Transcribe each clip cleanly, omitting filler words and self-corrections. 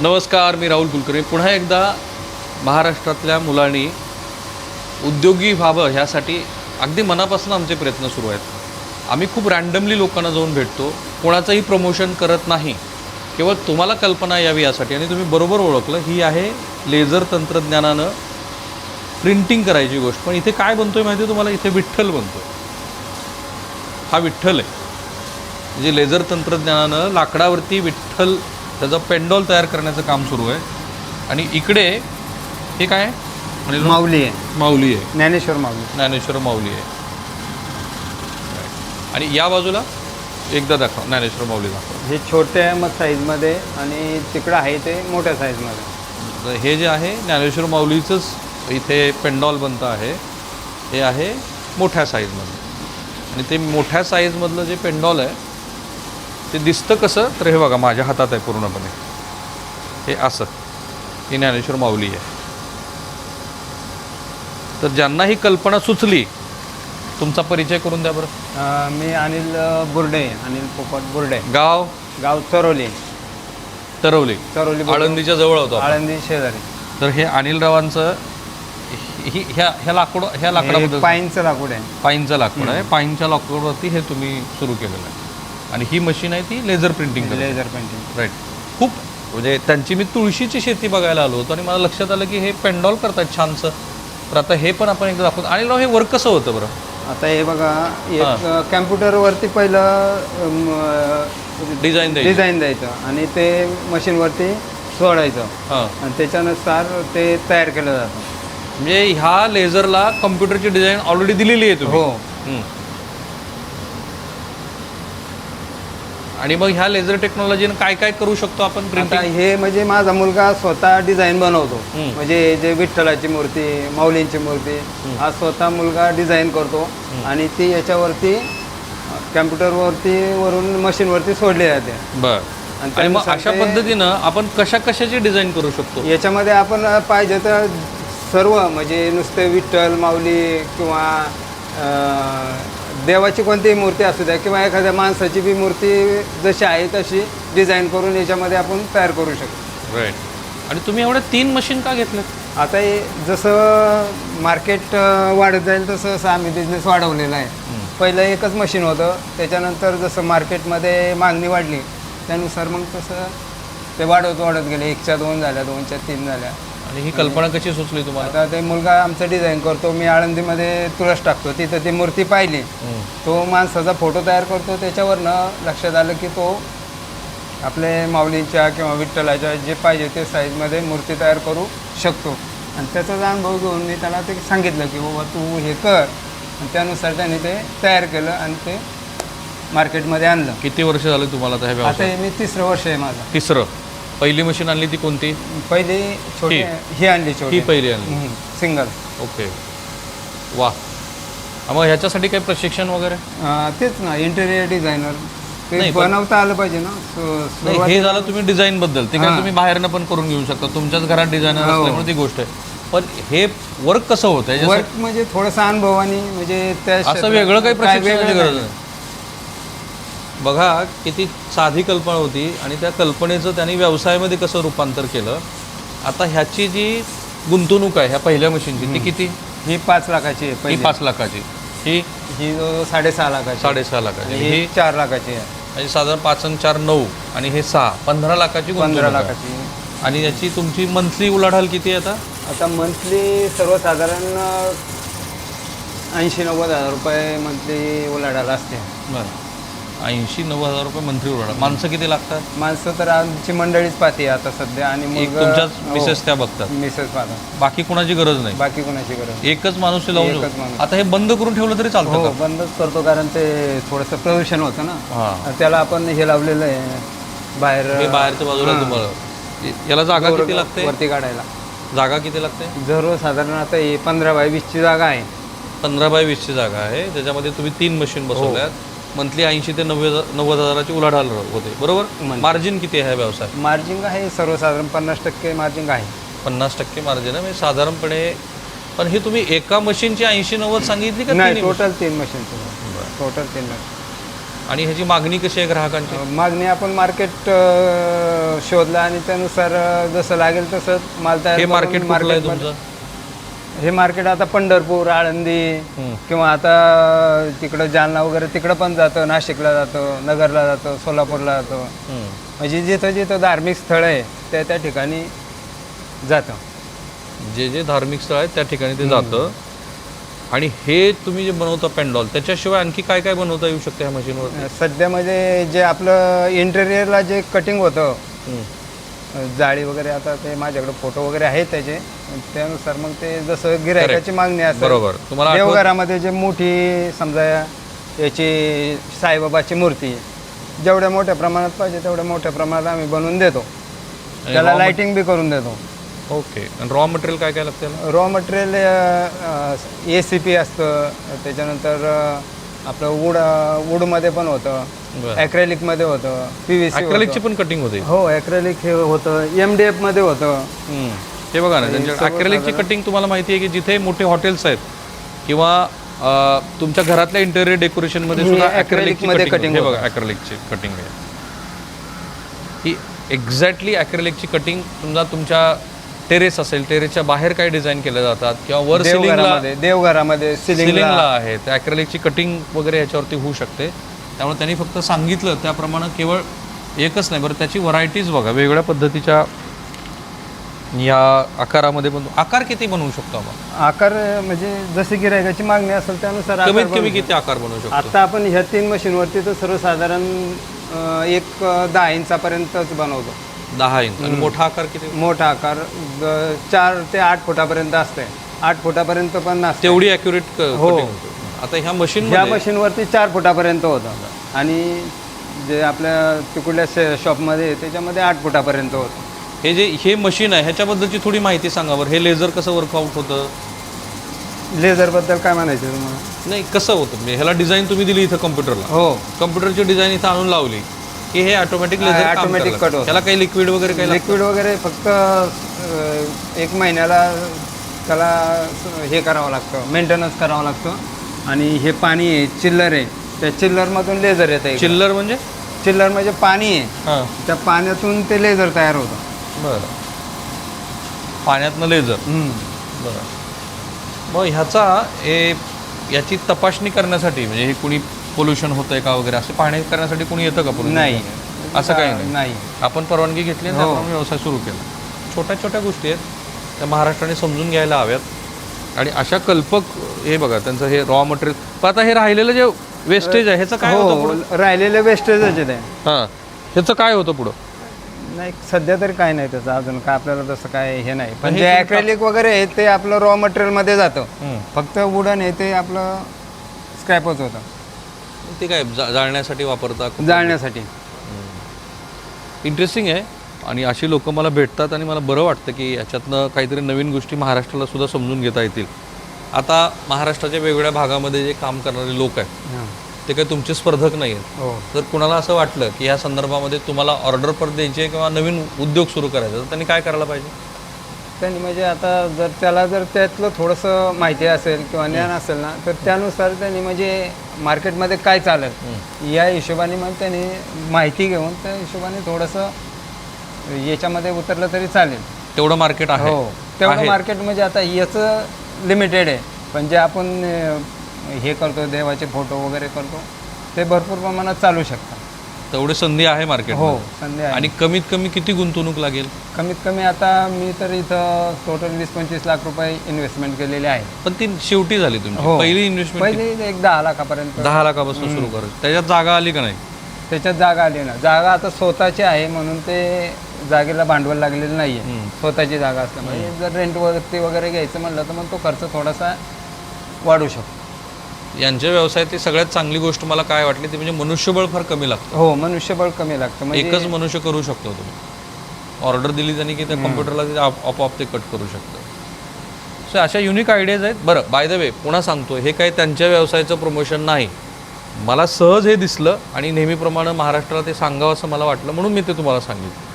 नमस्कार, मी राहुल कुलकर्णी. पुन्हा एकदा महाराष्ट्रातल्या मुलांनी उद्योगी व्हावं ह्यासाठी अगदी मनापासून आमचे प्रयत्न सुरू आहेत. आम्ही खूप रँडमली लोकांना जाऊन भेटतो, कोणाचंही प्रमोशन करत नाही, केवळ तुम्हाला कल्पना यावी यासाठी. आणि तुम्ही बरोबर ओळखलं, ही आहे लेझर तंत्रज्ञानानं प्रिंटिंग करायची गोष्ट. पण इथे काय बनतोय माहिती आहे तुम्हाला? इथे विठ्ठल बनतोय. हा विठ्ठल आहे. म्हणजे लेझर तंत्रज्ञानानं लाकडावरती विठ्ठल त्याचं पेंडॉल तयार करण्याचं काम सुरू आहे. आणि इकडे हे काय आहे? माऊली आहे. माऊली आहे, ज्ञानेश्वर माऊली. ज्ञानेश्वर माऊली आहे. आणि या बाजूला एकदा दाखव, ज्ञानेश्वर माऊली दाखव. हे छोट्या मग साईजमध्ये आणि तिकडं आहे ते मोठ्या साईजमध्ये. तर हे जे आहे ज्ञानेश्वर माऊलीचंच इथे पेंडॉल बनतं आहे. हे आहे मोठ्या साईजमधलं. आणि ते मोठ्या साईजमधलं जे पेंडॉल आहे ते दिसतं कसं? तर हे बघा, माझ्या हातात आहे पूर्णपणे. हे असं, ही ज्ञानेश्वर माऊली आहे. तर ज्यांना ही कल्पना सुचली, तुमचा परिचय करून द्या बरं. मी अनिल बुर्डे, अनिल पोपट बुर्डे. गाव? गाव चरोली. तरवली, चरोली आळंदीच्या जवळ होतो आपण. आळंदी शेजारी. तर हे अनिलरावांचं ह्या लाकडाबद्दल. पाईनचं लाकूड आहे. पाईनचं लाकूड आहे. पाईनच्या लाकूडावरती हे तुम्ही सुरू केलेलं आहे. आणि ही मशीन आहे ती laser printing. Laser painting, right. खूप म्हणजे त्यांची मी तुळशीची शेती बघायला आलो होतो आणि मला लक्षात आलं की हे पेंडॉल करतात छानसं. तर आता हे पण आपण एकदा दाखवतो. आणि हे वर्क कसं होतं बरं? आता हे बघा, एक कॅम्प्युटरवरती पहिलं डिझाईन द्यायचं आणि ते मशीनवरती सोडायचं. हां. आणि त्याच्यानुसार ते तयार केलं जातं. म्हणजे ह्या लेझरला कम्प्युटरची डिझाईन ऑलरेडी दिलेली आहे तुम्ही? हो. आणि मग ह्या लेझर टेक्नॉलॉजीनं काय काय करू शकतो आपण आता प्रिंटिंग? हे म्हणजे माझा मुलगा स्वतः डिझाईन बनवतो. म्हणजे जे विठ्ठलाची मूर्ती, माऊलींची मूर्ती, हा स्वतः मुलगा डिझाईन करतो आणि ती याच्यावरती कॅम्प्युटरवरती वरून मशीनवरती सोडली जाते. बरं. आणि मग अशा पद्धतीनं आपण कशाची डिझाईन करू शकतो? याच्यामध्ये आपण पाहिजे तर सर्व, म्हणजे नुसते विठ्ठल, माऊली किंवा देवाची कोणतीही मूर्ती असू द्या किंवा एखाद्या माणसाची बी मूर्ती जशी आहे तशी डिझाईन करून याच्यामध्ये आपण तयार करू शकतो. राईट. आणि तुम्ही एवढ्या 3 मशीन का घेतलं? आता हे जसं मार्केट वाढत जाईल तसं आम्ही बिझनेस वाढवलेला आहे. पहिलं एकच मशीन होतं, त्याच्यानंतर जसं मार्केटमध्ये मागणी वाढली त्यानुसार मग तसं ते वाढत गेले. 1च्या 2 झाल्या, 2च्या 3 झाल्या. आणि ही कल्पना कशी सुचली तुम्हाला? आता ते मुलगा आमचं डिझाईन करतो, मी आळंदीमध्ये तुळस टाकतो, तिथं ती मूर्ती पाहिली, तो माणसाचा फोटो तयार करतो. त्याच्यावरनं लक्षात आलं की तो आपले माऊलींच्या किंवा विठ्ठलाच्या जे पाहिजे ते साईजमध्ये मूर्ती तयार करू शकतो. आणि त्याचाच अनुभव घेऊन मी त्याला ते सांगितलं की बाबा तू हे कर. आणि त्यानुसार त्याने ते तयार केलं आणि ते मार्केटमध्ये आणलं. किती वर्ष झाले तुम्हाला आता हे आता व्यवसाय? हे मी 3रं वर्ष आहे माझं. 3रं. पहिली मशीन आणली ती कोणती? पहिली छोटी ही आणली, छोटी. ही पहिली आणली, सिंगल. ओके. वा. मग ह्याच्यासाठी काही प्रशिक्षण वगैरे? तेच ना, इंटेरियर डिझायनर ते बनवता आलं पाहिजे ना. हे झालं तुम्ही डिझाईन बद्दल. ते काय तुम्ही बाहेरनं पण करून घेऊ शकता, तुमच्याच घरात डिझायनर असल्यामुळे ती गोष्ट आहे. पण हे वर्क कसं होतं? वर्क म्हणजे थोडंसं अनुभवानी, म्हणजे त्या असं वेगळं काही प्रशिक्षणाची गरज नाही. बघा किती साधी कल्पना होती आणि त्या कल्पनेचं त्यांनी व्यवसायामध्ये कसं रूपांतर केलं. आता ह्याची जी गुंतवणूक आहे ह्या पहिल्या मशीनची, ती किती? ही 5 लाखाची आहे. ही 5 लाखाची. ही 6.5 लाखाची. 6.5 लाखाची. ही 4 लाखाची आहे. म्हणजे साधारण 5 आणि 4 9 आणि हे 6 15 लाखाची 15 लाखाची. आणि याची तुमची मंथली उलाढाल किती आहे आता? आता मंथली सर्वसाधारण 80-90 हजार रुपये मंथली उलाढाल असते. बरं. 80-90 हजार रुपये मंथली उलाढाल. माणसं किती लागतात? माणसं तर आमची मंडळीच पाहते आता सध्या. आणि एक तुमच्याच मिसेस त्या बघतात? मिसेस पाहतात. बाकी कोणाची गरज नाही? बाकी कोणाची गरज. एकच माणूस लावून एकच माणूस. आता हे बंद करून ठेवलं तरी चालतं? हो, बंदच करतो, कारण ते थोडंसं प्रदूषण होतं ना. हां. त्याला आपण हे लावलेलं आहे बाहेर. हे बाहेरच्या बाजूला तुम्हाला याला जागा किती लागते वरती काढायला? जागा किती लागते? साधारण आता हे 15 बाय 20ची जागा आहे. 15 बाय 20ची जागा आहे. त्याच्यामध्ये तुम्ही 3 मशीन बसवल्यात. मंथली 80 ते 90 हजाराची उलाढाल होते, बरोबर? मार्जिन किती आहे व्यवसाय? मार्जिन आहे सर्वसाधारण 50% मार्जिन आहे. 50% मार्जिन आहे म्हणजे साधारणपणे. पण हे तुम्ही एका मशीनची 80-90 सांगितली का? नाही, टोटल 3 मशीन. Total 3 machine. आणि ह्याची मागणी कशी आहे ग्राहकांची? मागणी आपण मार्केट शोधलं आणि त्यानुसार जसं लागेल तसं माल तयार हे करून मार्केट कुठलं आहे तुमचं? हे मार्केट आता पंढरपूर, आळंदी किंवा आता तिकडं जालना वगैरे तिकडं पण जातं, नाशिकला जातं, नगरला जातं, सोलापूरला जातं. म्हणजे जिथं जिथं धार्मिक स्थळ आहे त्या ठिकाणी जातं. जे जे धार्मिक स्थळ आहेत त्या ठिकाणी ते जातं. आणि हे तुम्ही जे बनवता पेंडॉल, त्याच्याशिवाय आणखी काय काय बनवता येऊ शकतं ह्या मशीनवर? सध्या म्हणजे जे आपलं इंटेरियरला जे कटिंग होतं जाळी वगैरे, आता ते माझ्याकडे फोटो वगैरे आहेत त्याचे, त्यानुसार मग ते जसं गिरायकाची मागणी असेल. बरोबर. तुम्हाला देवघरामध्ये जे मोठी समजा याची साईबाबाची मूर्ती जेवढ्या मोठ्या प्रमाणात पाहिजे तेवढ्या मोठ्या प्रमाणात आम्ही बनवून देतो. त्याला लाइटिंग बी करून देतो. ओके. आणि रॉ मटेरियल काय काय लागतं? रॉ मटेरियल ACP असतं, त्याच्यानंतर आपलं वूडमध्ये पण होतं, ॲक्रेलिकमध्ये होतं, PVC ॲक्रेलिकची पण कटिंग होते? हो, ॲक्रेलिक हे होतं, MDF मध्ये होतं. हे बघा ना, त्यांच्या ॲक्रेलिकची कटिंग तुम्हाला माहिती आहे की जिथे मोठे हॉटेल्स आहेत किंवा तुमच्या घरातल्या इंटेरियर डेकोरेशनमध्ये सुद्धा ॲक्रेलिकची कटिंग. हे बघा ॲक्रेलिकची कटिंग आहे ही. Exactly ॲक्रेलिकची cutting. समजा तुमच्या टेरेस असेल, टेरेसच्या बाहेर काय डिझाईन केल्या जातात किंवा वर देवघरामध्ये सिलिंगला आहे, त्या ॲक्रेलिकची कटिंग वगैरे याच्यावरती होऊ शकते. त्यामुळे त्यांनी फक्त सांगितलं त्याप्रमाणे केवळ एकच नाही, बरं त्याची व्हरायटीज बघा, वेगवेगळ्या पद्धतीच्या या आकारामध्ये पण. आकार किती बनवू शकतो आपण? आकार म्हणजे जशी गिरायकाची मागणी असेल त्यानुसार कमीत कमी किती आकार बनवू शकतो? आता आपण ह्या 3 मशीनवरती तर सर्वसाधारण एक 10 इंचापर्यंतच बनवतो. 10 इंच. आणि मोठा आकार किती? मोठा आकार 4 ते 8 फुटापर्यंत असते. 8 फुटापर्यंत पण असते. तेवढी ॲक्युरेट हो. आता ह्या मशीन ह्या मशीनवरती 4 फुटापर्यंत होतं आणि जे आपल्या तिकडल्या शॉपमध्ये त्याच्यामध्ये 8 फुटापर्यंत होतं. हे मशीन आहे ह्याच्याबद्दलची थोडी माहिती सांगा बरं. हे लेझर कसं वर्कआउट होतं? लेझरबद्दल काय म्हणायचं तुम्हाला? नाही, कसं होतं म्हणजे ह्याला डिझाईन तुम्ही दिली इथं कॉम्प्युटरला, हो, कॉम्प्युटरची डिझाईन इथं आणून लावली की हे ऑटोमॅटिक लेझर ऑटोमॅटिक कट होतं. त्याला काही लिक्विड वगैरे काही लिक्विड वगैरे फक्त 1 महिन्याला त्याला हे करावं लागतं, मेंटेनन्स करावं लागतं. आणि हे पाणी आहे, चिल्लर आहे, त्या चिल्लरमधून लेझर येतं. चिल्लर म्हणजे? चिल्लर म्हणजे पाणी आहे, हां, त्या पाण्यातून ते लेझर तयार होतं. बरं. पाण्यातनं लेझर. बरं. मग ह्याचा याची तपासणी करण्यासाठी म्हणजे हे कुणी पोल्युशन होतंय का वगैरे असं पाहणी करण्यासाठी कुणी येतं का? नाही, असं काही नाही. आपण परवानगी घेतली आणि त्याप्रमाणे व्यवसाय सुरू केला. छोट्या छोट्या गोष्टी आहेत त्या महाराष्ट्राने समजून घ्यायला हव्यात. आणि अशा कल्पक हे बघा त्यांचं हे रॉ मटेरियल. पण आता हे राहिलेलं जे वेस्टेज आहे ह्याचं काय होतं पुढं? राहिलेले वेस्टेजच आहे. हां, ह्याचं काय होतं पुढं? नाही, सध्या तरी काय नाही त्याचं अजून काय आपल्याला तसं काय हे नाही. पण जे ॲक्रेलिक वगैरे आहे ते आपलं रॉ मटेरियलमध्ये जातं. फक्त वुडन आहे ते आपलं स्क्रॅपच होतं. ते काय जाळण्यासाठी वापरतात? जाळण्यासाठी. इंटरेस्टिंग आहे. आणि अशी लोक मला भेटतात आणि मला बरं वाटतं की याच्यातनं काहीतरी नवीन गोष्टी महाराष्ट्राला सुद्धा समजून घेता येतील. आता महाराष्ट्राच्या वेगवेगळ्या भागामध्ये जे काम करणारे लोक आहेत ते काही तुमचे स्पर्धक नाही आहेत. जर कुणाला असं वाटलं की या संदर्भामध्ये तुम्हाला ऑर्डर पर द्यायची आहे किंवा नवीन उद्योग सुरू करायचा तर त्यांनी काय करायला पाहिजे? त्यांनी म्हणजे आता जर त्याला जर त्यातलं थोडंसं माहिती असेल किंवा ज्ञान असेल ना तर त्यानुसार त्यांनी म्हणजे मार्केटमध्ये काय चालेल या हिशोबाने मग त्यांनी माहिती घेऊन त्या हिशोबाने थोडंसं याच्यामध्ये उतरलं तरी चालेल. तेवढं मार्केट आहे? हो, तेवढं मार्केट म्हणजे आता याचं लिमिटेड आहे. पण जे आपण हे करतो देवाचे फोटो वगैरे करतो ते भरपूर प्रमाणात चालू शकतात. तेवढी संधी आहे मार्केट? हो, संधी आहे. आणि कमीत कमी किती गुंतवणूक लागेल? कमीत कमी आता मी तर इथं टोटल 20-25 लाख रुपये इन्व्हेस्टमेंट केलेले आहे. पण ती शेवटी झाली तुमची पहिली इन्व्हेस्टमेंट? पहिली एक 10 लाखापर्यंत. 10 लाखापासून सुरू करायचं. त्याच्यात जागा आली का नाही? त्याच्यात जागा आली ना. जागा आता स्वतःची आहे म्हणून ते जागेला भांडवल लागलेलं नाही आहे. स्वतःची जागा असल्यामुळे जर रेंटवरती वगैरे घ्यायचं म्हणलं तर मग तो खर्च थोडासा वाढू शकतो. यांच्या व्यवसायातली सगळ्यात चांगली गोष्ट मला काय वाटली ती म्हणजे मनुष्यबळ फार कमी लागतं. हो, मनुष्यबळ कमी लागतं. म्हणजे एकच मनुष्य करू शकतो तुम्ही. ऑर्डर दिली त्यांनी की त्या कॉम्प्युटरला ते आपोआप ते कट करू शकतं. सो अशा युनिक आयडियाज आहेत. बरं, बाय द वे पुन्हा सांगतो हे काही त्यांच्या व्यवसायाचं प्रमोशन नाही. मला सहज हे दिसलं आणि नेहमीप्रमाणे महाराष्ट्राला ते सांगावं असं मला वाटलं म्हणून मी ते तुम्हाला सांगितलं.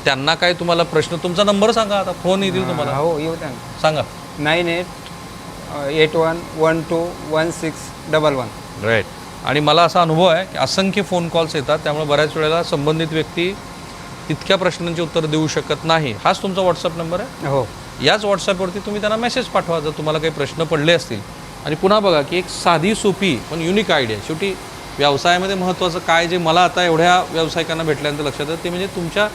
त्यांना काय तुम्हाला प्रश्न, तुमचा नंबर सांगा, आता फोन येतील तुम्हाला. हो, येऊ द्या, सांगा. 9881121611. राईट. आणि मला असा अनुभव आहे की असंख्य फोन कॉल्स येतात त्यामुळे बऱ्याच वेळेला संबंधित व्यक्ती तितक्या प्रश्नांची उत्तर देऊ शकत नाही. हाच तुमचा व्हॉट्सअप नंबर आहे. हो. याच व्हॉट्सअपवरती तुम्ही त्यांना मेसेज पाठवा जर तुम्हाला काही प्रश्न पडले असतील. आणि पुन्हा बघा की एक साधी सोपी पण युनिक आयडिया. शेवटी व्यवसायामध्ये महत्त्वाचं काय जे मला आता एवढ्या व्यावसायिकांना भेटल्यानंतर लक्षात येतं ते म्हणजे तुमच्या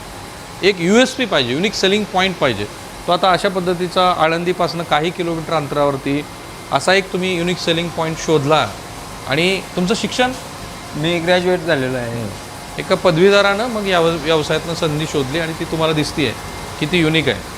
एक USP पाहिजे, युनिक सेलिंग पॉईंट पाहिजे. तो आता अशा पद्धतीचा आळंदीपासून काही किलोमीटर अंतरावरती असा एक तुम्ही युनिक सेलिंग पॉईंट शोधला. आणि तुमचं शिक्षण? मी ग्रॅज्युएट झालेलो आहे. एका पदवीधरानं मग या व्यवसायातनं संधी शोधली आणि ती तुम्हाला दिसते आहे किती युनिक आहे.